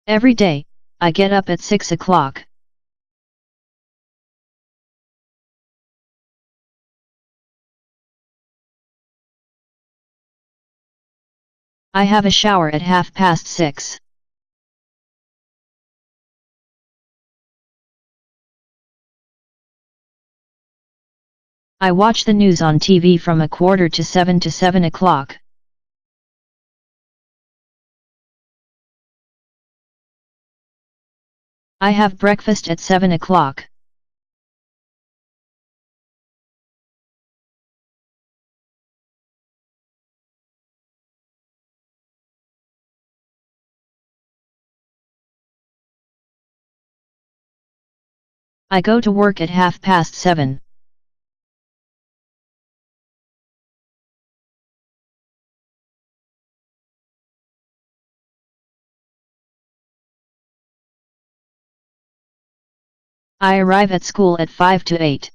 Every day, I get up at 6 o'clock. I have a shower at 6:30. I watch the news on TV from 6:45 to 7 o'clock. I have breakfast at 7 o'clock. I go to work at 7:30. I arrive at school at 5 to 8.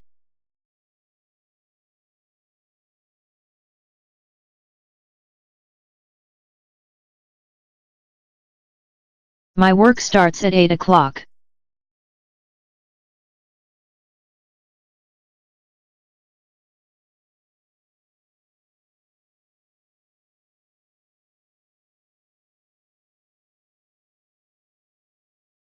My work starts at 8 o'clock.